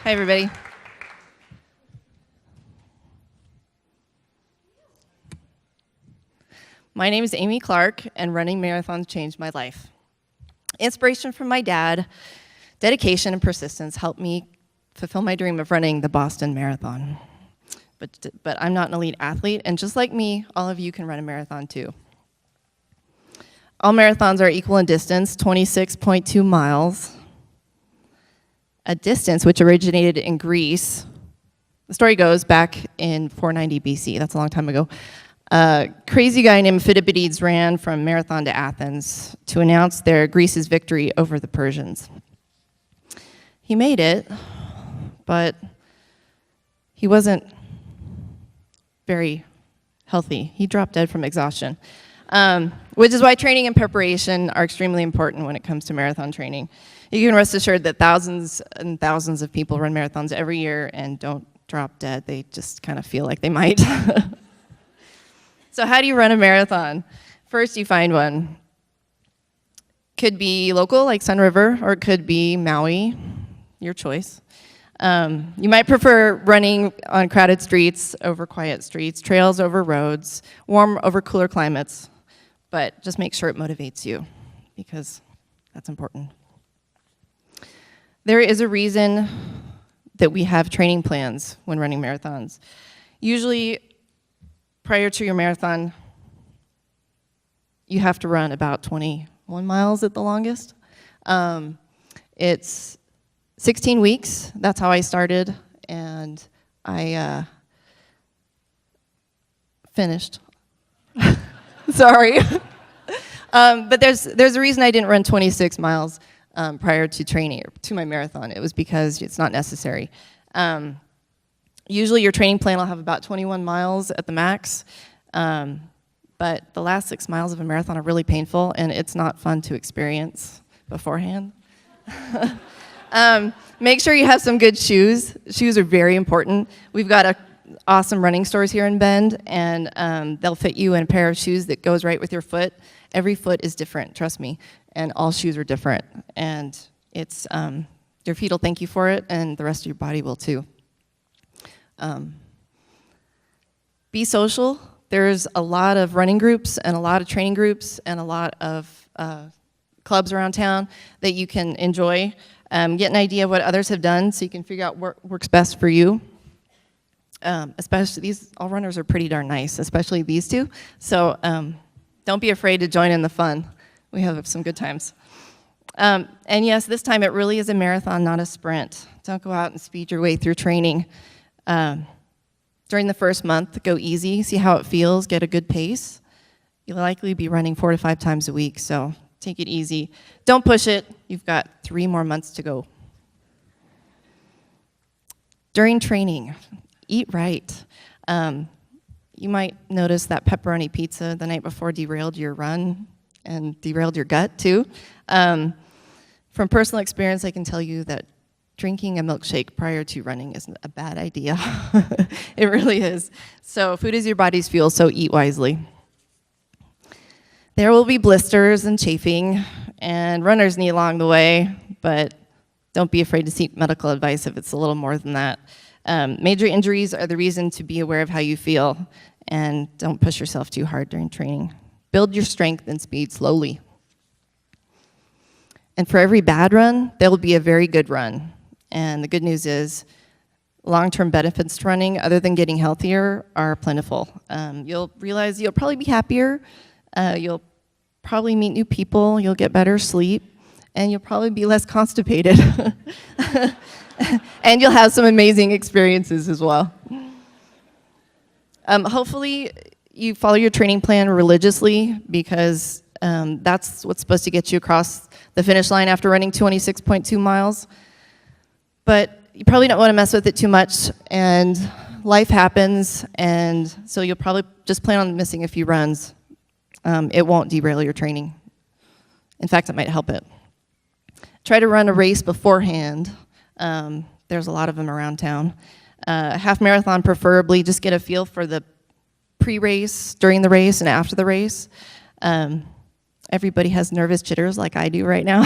Hi, everybody. My name is Amy Clark, and running marathons changed my life. Inspiration from my dad, dedication and persistence helped me fulfill my dream of running the Boston Marathon. But I'm not an elite athlete, and just like me, all of you can run a marathon too. All marathons are equal in distance, 26.2 miles. A distance which originated in Greece. The story goes back in 490 BC, that's a long time ago. A crazy guy named Phidippides ran from Marathon to Athens to announce Greece's victory over the Persians. He made it, but he wasn't very healthy. He dropped dead from exhaustion, which is why training and preparation are extremely important when it comes to marathon training. You can rest assured that thousands and thousands of people run marathons every year and don't drop dead. They just kind of feel like they might. So how do you run a marathon? First, you find one. Could be local, like Sun River, or it could be Maui, your choice. You might prefer running on crowded streets over quiet streets, trails over roads, warm over cooler climates, but just make sure it motivates you, because that's important. There is a reason that we have training plans when running marathons. Usually, prior to your marathon, you have to run about 21 miles at the longest. It's 16 weeks, that's how I started, and I finished. Sorry. But there's a reason I didn't run 26 miles prior to training, or to my marathon. It was because it's not necessary. Usually your training plan will have about 21 miles at the max, but the last 6 miles of a marathon are really painful, and it's not fun to experience beforehand. Make sure you have some good shoes. Shoes are very important. We've got awesome running stores here in Bend, and they'll fit you in a pair of shoes that goes right with your foot. Every foot is different, trust me, and all shoes are different. And it's your feet will thank you for it, and the rest of your body will too. Be social. There's a lot of running groups and a lot of training groups and a lot of clubs around town that you can enjoy. Get an idea of what others have done so you can figure out what works best for you. Especially all runners are pretty darn nice, especially these two. So don't be afraid to join in the fun. We have some good times. And yes, this time it really is a marathon, not a sprint. Don't go out and speed your way through training. During the first month, go easy, see how it feels, get a good pace. You'll likely be running 4 to 5 times a week, so take it easy. Don't push it. You've got 3 more months to go. During training, eat right. You might notice that pepperoni pizza the night before derailed your run and derailed your gut too. From personal experience, I can tell you that drinking a milkshake prior to running isn't a bad idea. It really is. So food is your body's fuel, so eat wisely. There will be blisters and chafing and runner's knee along the way, but don't be afraid to seek medical advice if it's a little more than that. Major injuries are the reason to be aware of how you feel, and don't push yourself too hard during training. Build your strength and speed slowly. And for every bad run, there will be a very good run. And the good news is, long-term benefits to running, other than getting healthier, are plentiful. You'll realize you'll probably be happier, you'll probably meet new people, you'll get better sleep, and you'll probably be less constipated. And you'll have some amazing experiences as well. Hopefully, you follow your training plan religiously, because that's what's supposed to get you across the finish line after running 26.2 miles. But you probably don't want to mess with it too much, and life happens, and so you'll probably just plan on missing a few runs. It won't derail your training. In fact, it might help it. Try to run a race beforehand. There's a lot of them around town. Half marathon preferably, just get a feel for the pre-race, during the race, and after the race. Everybody has nervous jitters like I do right now.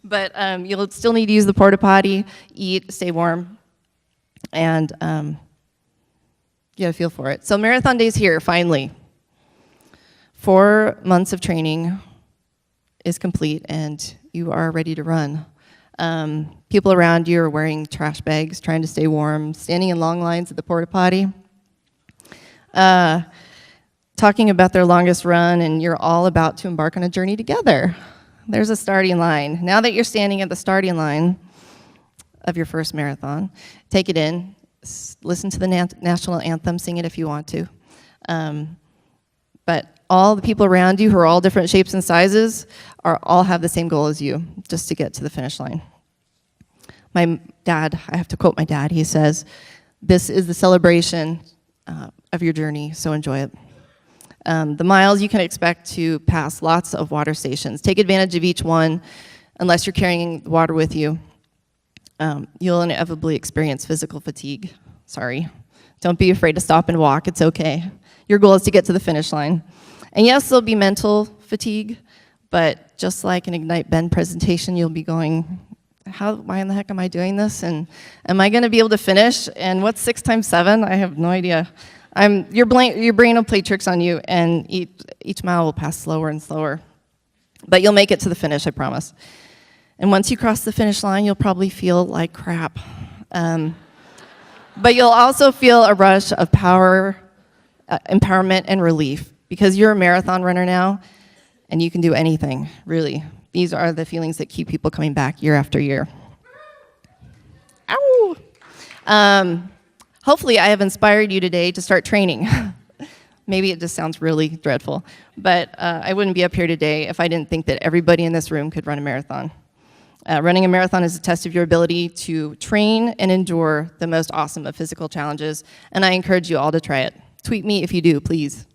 But you'll still need to use the porta potty, eat, stay warm, and get a feel for it. So Marathon Day's here, finally. 4 months of training is complete, and you are ready to run. People around you are wearing trash bags, trying to stay warm, standing in long lines at the porta potty, talking about their longest run, and you're all about to embark on a journey together. There's a starting line. Now that you're standing at the starting line of your first marathon, take it in, listen to the national anthem, sing it if you want to. But all the people around you who are all different shapes and sizes all have the same goal as you, just to get to the finish line. My dad, I have to quote my dad, he says, "This is the celebration of your journey, so enjoy it." The miles, you can expect to pass lots of water stations. Take advantage of each one, unless you're carrying water with you. You'll inevitably experience physical fatigue. Sorry. Don't be afraid to stop and walk, it's okay. Your goal is to get to the finish line. And yes, there'll be mental fatigue, but just like an ignitebend presentation, you'll be going, why in the heck am I doing this? And am I gonna be able to finish? And what's 6 times 7? I have no idea. Your brain will play tricks on you, and each mile will pass slower and slower. But you'll make it to the finish, I promise. And once you cross the finish line, you'll probably feel like crap. But you'll also feel a rush of power, empowerment, and relief, because you're a marathon runner now, and you can do anything, really. These are the feelings that keep people coming back year after year. Ow! Hopefully I have inspired you today to start training. Maybe it just sounds really dreadful, but I wouldn't be up here today if I didn't think that everybody in this room could run a marathon. Running a marathon is a test of your ability to train and endure the most awesome of physical challenges, and I encourage you all to try it. Tweet me if you do, please.